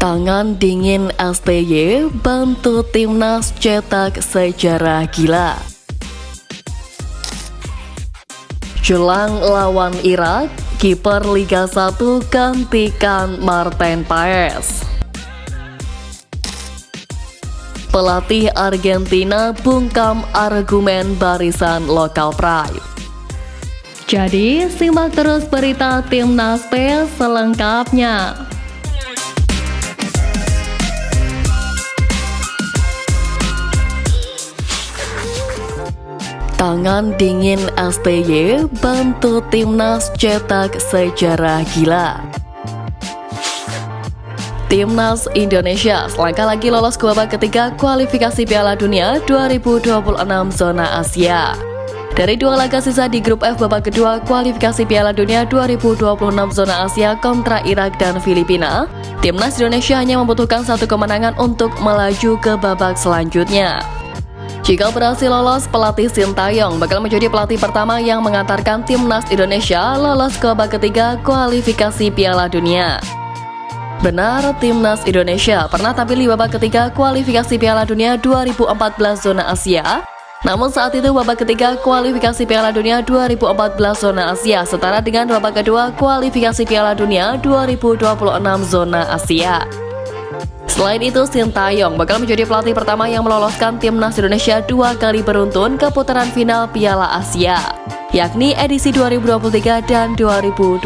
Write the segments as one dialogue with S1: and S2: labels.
S1: Tangan dingin STY bantu timnas cetak sejarah gila. Jelang lawan Irak, kiper Liga 1 gantikan Martin Paes. Pelatih Argentina bungkam argumen barisan lokal pride. Jadi, simak terus berita Timnas PES selengkapnya. Tangan dingin STY bantu timnas cetak sejarah gila. Timnas Indonesia selangkah lagi lolos ke babak ketiga kualifikasi Piala Dunia 2026 zona Asia. Dari dua laga sisa di grup F babak kedua kualifikasi Piala Dunia 2026 zona Asia kontra Irak dan Filipina, Timnas Indonesia hanya membutuhkan satu kemenangan untuk melaju ke babak selanjutnya. Jika berhasil lolos, pelatih Sintayong bakal menjadi pelatih pertama yang mengantarkan Timnas Indonesia lolos ke babak ketiga kualifikasi Piala Dunia. Benar, Timnas Indonesia pernah tampil di babak ketiga kualifikasi Piala Dunia 2014 zona Asia. Namun saat itu babak ketiga kualifikasi Piala Dunia 2014 zona Asia setara dengan babak kedua kualifikasi Piala Dunia 2026 zona Asia. Selain itu, Sintayong bakal menjadi pelatih pertama yang meloloskan Timnas Indonesia 2 kali beruntun ke putaran final Piala Asia, yakni edisi 2023 dan 2027.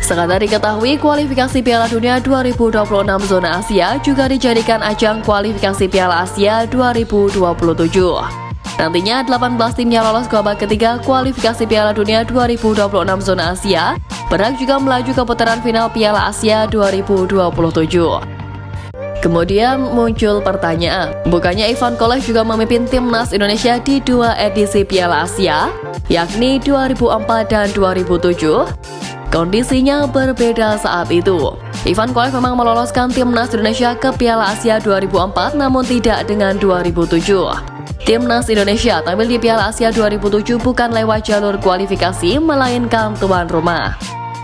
S1: Sekadar diketahui, kualifikasi Piala Dunia 2026 zona Asia juga dijadikan ajang kualifikasi Piala Asia 2027. Nantinya 18 tim yang lolos ke babak ketiga kualifikasi Piala Dunia 2026 zona Asia berhak juga melaju ke putaran final Piala Asia 2027. Kemudian muncul pertanyaan, bukannya Ivan Kolev juga memimpin Timnas Indonesia di dua edisi Piala Asia, yakni 2004 dan 2007? Kondisinya berbeda saat itu. Ivan Kolev memang meloloskan Timnas Indonesia ke Piala Asia 2004, namun tidak dengan 2007. Timnas Indonesia tampil di Piala Asia 2007 bukan lewat jalur kualifikasi, melainkan tuan rumah.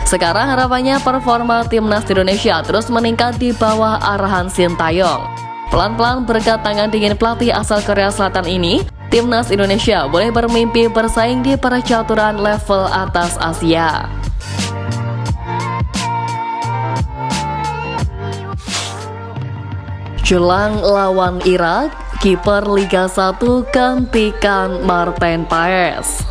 S1: Sekarang harapannya performa Timnas Indonesia terus meningkat di bawah arahan Sintayong. Pelan-pelan berkat tangan dingin pelatih asal Korea Selatan ini, Timnas Indonesia boleh bermimpi bersaing di percaturan level atas Asia. Jelang lawan Irak, kiper Liga 1 gantikan Martin Paes.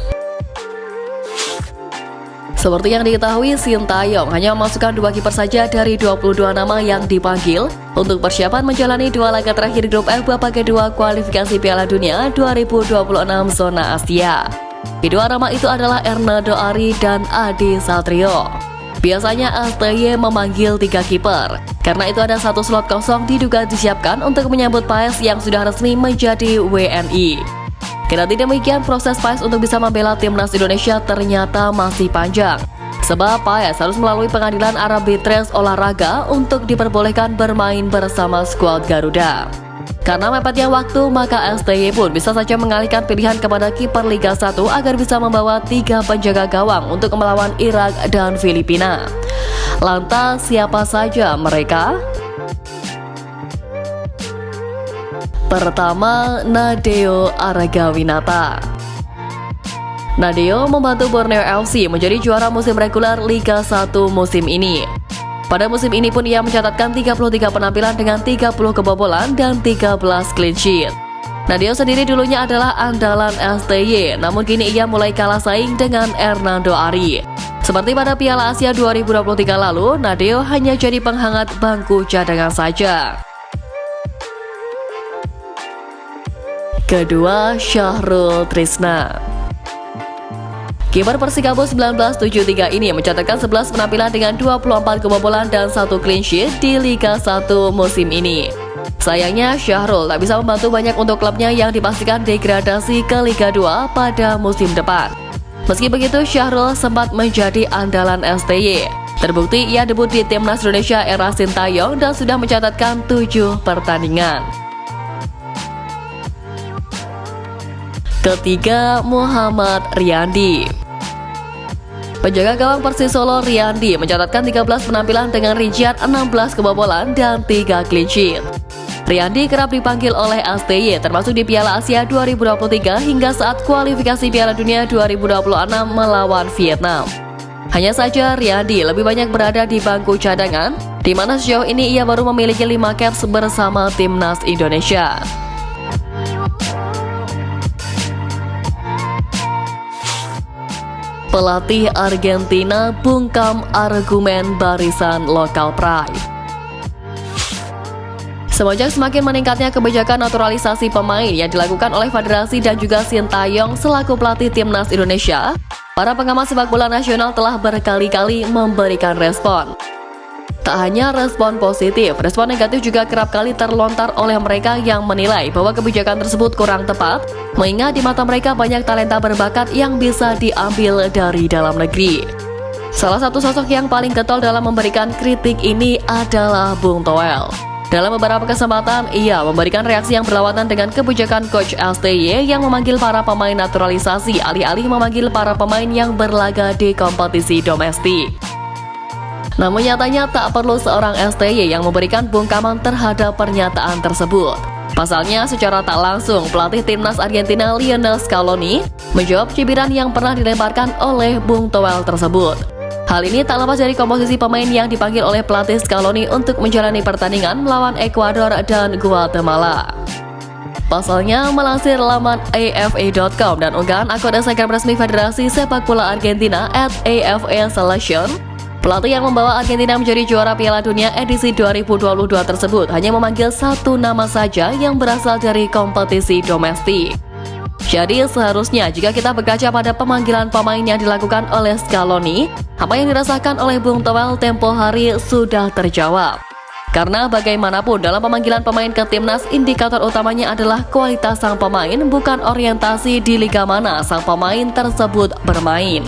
S1: Seperti yang diketahui, Sintayong hanya memasukkan 2 kiper saja dari 22 nama yang dipanggil untuk persiapan menjalani 2 laga terakhir grup F babak kedua kualifikasi Piala Dunia 2026 zona Asia. Kedua nama itu adalah Ernaldo Ari dan Adi Satrio. Biasanya STY memanggil 3 kiper, karena itu ada 1 slot kosong diduga disiapkan untuk menyambut Paes yang sudah resmi menjadi WNI. Kendati demikian, proses Paes untuk bisa membela Timnas Indonesia ternyata masih panjang, sebab Paes harus melalui pengadilan arbitrase olahraga untuk diperbolehkan bermain bersama skuad Garuda. Karena mepetnya waktu, maka STY pun bisa saja mengalihkan pilihan kepada kiper Liga 1 agar bisa membawa 3 penjaga gawang untuk melawan Irak dan Filipina. Lantas siapa saja mereka? Pertama, Nadeo Argawinata. Nadeo membantu Borneo FC menjadi juara musim reguler Liga 1 musim ini. Pada musim ini pun ia mencatatkan 33 penampilan dengan 30 kebobolan dan 13 clean sheet. Nadeo sendiri dulunya adalah andalan STY, namun kini ia mulai kalah saing dengan Ernaldo Ari. Seperti pada Piala Asia 2023 lalu, Nadeo hanya jadi penghangat bangku cadangan saja. Kedua, Syahrul Trisna. Kiper Persikabo 1973 ini mencatatkan 11 penampilan dengan 24 kebobolan dan 1 clean sheet di Liga 1 musim ini. Sayangnya, Syahrul tak bisa membantu banyak untuk klubnya yang dipastikan degradasi ke Liga 2 pada musim depan. Meski begitu, Syahrul sempat menjadi andalan STY. Terbukti ia debut di Timnas Indonesia era Sintayong dan sudah mencatatkan 7 pertandingan. Ketiga, Muhammad Riyandi. Penjaga gawang Persis Solo Riyandi mencatatkan 13 penampilan dengan rincian 16 kebobolan dan 3 clean sheet. Riyandi kerap dipanggil oleh STY termasuk di Piala Asia 2023 hingga saat kualifikasi Piala Dunia 2026 melawan Vietnam. Hanya saja Riyandi lebih banyak berada di bangku cadangan, di mana sejauh ini ia baru memiliki 5 caps bersama timnas Indonesia. Pelatih Argentina bungkam argumen barisan lokal pride. Semenjak semakin meningkatnya kebijakan naturalisasi pemain yang dilakukan oleh Federasi dan juga Sintayong selaku pelatih timnas Indonesia, para pengamat sepak bola nasional telah berkali-kali memberikan respon. Tak hanya respon positif, respon negatif juga kerap kali terlontar oleh mereka yang menilai bahwa kebijakan tersebut kurang tepat, mengingat di mata mereka banyak talenta berbakat yang bisa diambil dari dalam negeri. Salah satu sosok yang paling getol dalam memberikan kritik ini adalah Bung Toel. Dalam beberapa kesempatan, ia memberikan reaksi yang berlawanan dengan kebijakan Coach STY yang memanggil para pemain naturalisasi alih-alih memanggil para pemain yang berlaga di kompetisi domestik. Namun nyatanya tak perlu seorang STY yang memberikan bungkaman terhadap pernyataan tersebut. Pasalnya secara tak langsung pelatih timnas Argentina Lionel Scaloni menjawab cibiran yang pernah dilemparkan oleh Bung Toel tersebut. Hal ini tak lepas dari komposisi pemain yang dipanggil oleh pelatih Scaloni untuk menjalani pertandingan melawan Ekuador dan Guatemala. Pasalnya, melansir laman AFA.com dan unggahan akun Instagram resmi Federasi Sepak Bola Argentina @AFA_Selection, pelatih yang membawa Argentina menjadi juara Piala Dunia edisi 2022 tersebut hanya memanggil satu nama saja yang berasal dari kompetisi domestik. Jadi seharusnya jika kita berkaca pada pemanggilan pemain yang dilakukan oleh Scaloni, apa yang dirasakan oleh Bung Toel tempo hari sudah terjawab. Karena bagaimanapun dalam pemanggilan pemain ke timnas, indikator utamanya adalah kualitas sang pemain, bukan orientasi di liga mana sang pemain tersebut bermain.